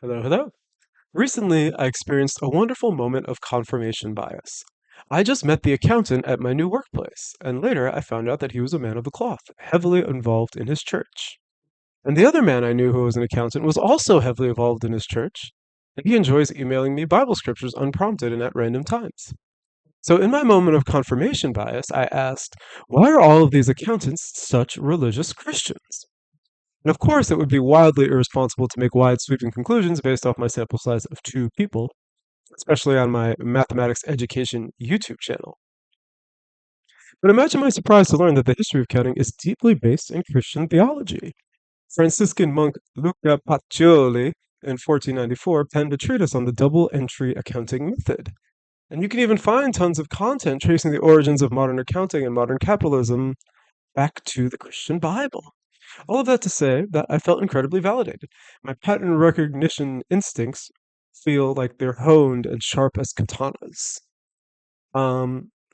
Hello, hello. Recently, I experienced a wonderful moment of confirmation bias. I just met the accountant at my new workplace, and later I found out that he was a man of the cloth, heavily involved in his church. And the other man I knew who was an accountant was also heavily involved in his church, and he enjoys emailing me Bible scriptures unprompted and at random times. So, in my moment of confirmation bias, I asked, why are all of these accountants such religious Christians? And of course, it would be wildly irresponsible to make wide sweeping conclusions based off my sample size of two people, especially on my mathematics education YouTube channel. But imagine my surprise to learn that the history of counting is deeply based in Christian theology. Franciscan monk Luca Pacioli in 1494 penned a treatise on the double entry accounting method. And you can even find tons of content tracing the origins of modern accounting and modern capitalism back to the Christian Bible. All of that to say that I felt incredibly validated. My pattern recognition instincts feel like they're honed and sharp as katanas.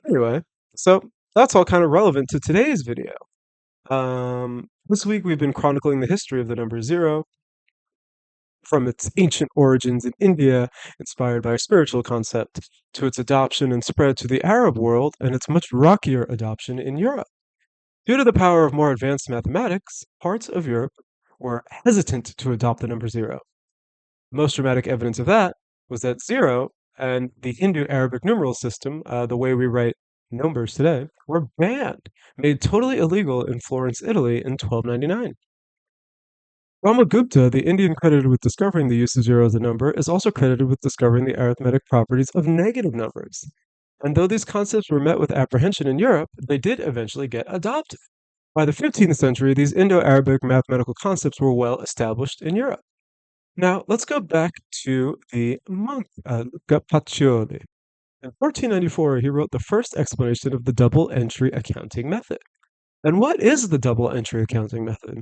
Anyway, so that's all kind of relevant to today's video. This week we've been chronicling the history of the number zero from its ancient origins in India, inspired by a spiritual concept, to its adoption and spread to the Arab world and its much rockier adoption in Europe. Due to the power of more advanced mathematics, parts of Europe were hesitant to adopt the number zero. The most dramatic evidence of that was that zero and the Hindu Arabic numeral system, the way we write numbers today, were banned, made totally illegal in Florence, Italy in 1299. Brahmagupta, the Indian credited with discovering the use of zero as a number, is also credited with discovering the arithmetic properties of negative numbers. And though these concepts were met with apprehension in Europe, they did eventually get adopted. By the 15th century, these Indo-Arabic mathematical concepts were well established in Europe. Now, let's go back to the monk Luca Pacioli. In 1494, he wrote the first explanation of the double entry accounting method. And what is the double entry accounting method?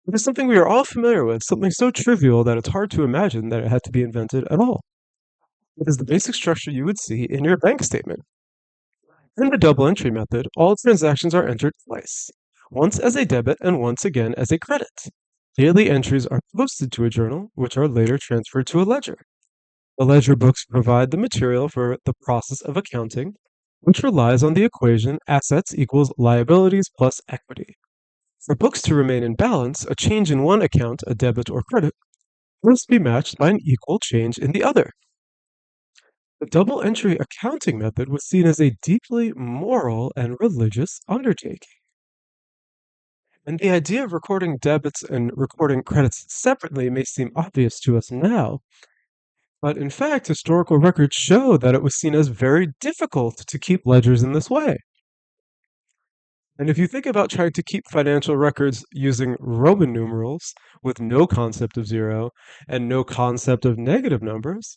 It is something we are all familiar with, something so trivial that it's hard to imagine that it had to be invented at all. It is the basic structure you would see in your bank statement. In the double entry method, all transactions are entered twice, once as a debit and once again as a credit. Daily entries are posted to a journal, which are later transferred to a ledger. The ledger books provide the material for the process of accounting, which relies on the equation assets equals liabilities plus equity. For books to remain in balance, a change in one account, a debit or credit, must be matched by an equal change in the other. The double entry accounting method was seen as a deeply moral and religious undertaking. And the idea of recording debits and recording credits separately may seem obvious to us now, but in fact, historical records show that it was seen as very difficult to keep ledgers in this way. And if you think about trying to keep financial records using Roman numerals with no concept of zero and no concept of negative numbers,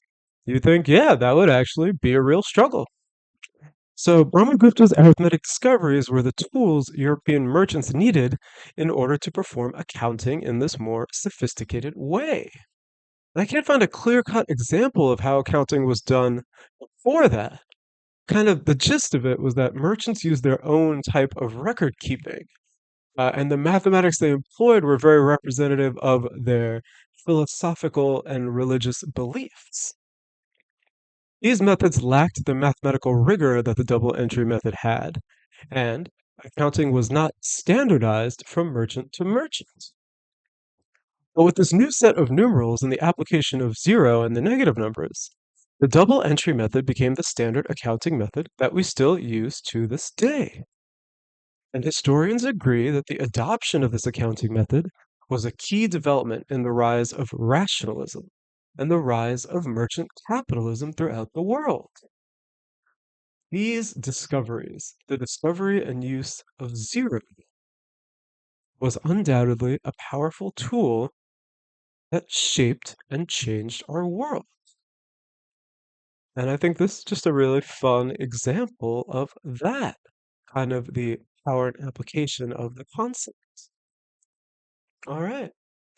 you think, yeah, that would actually be a real struggle. So Brahmagupta's arithmetic discoveries were the tools European merchants needed in order to perform accounting in this more sophisticated way. And I can't find a clear-cut example of how accounting was done before that. Kind of the gist of it was that merchants used their own type of record keeping, and the mathematics they employed were very representative of their philosophical and religious beliefs. These methods lacked the mathematical rigor that the double entry method had, and accounting was not standardized from merchant to merchant. But with this new set of numerals and the application of zero and the negative numbers, the double entry method became the standard accounting method that we still use to this day. And historians agree that the adoption of this accounting method was a key development in the rise of rationalism and the rise of merchant capitalism throughout the world. These discoveries, the discovery and use of zero, was undoubtedly a powerful tool that shaped and changed our world. And I think this is just a really fun example of that, kind of the power and application of the concept. All right.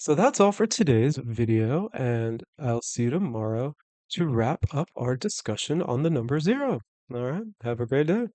So that's all for today's video, and I'll see you tomorrow to wrap up our discussion on the number zero. All right. Have a great day.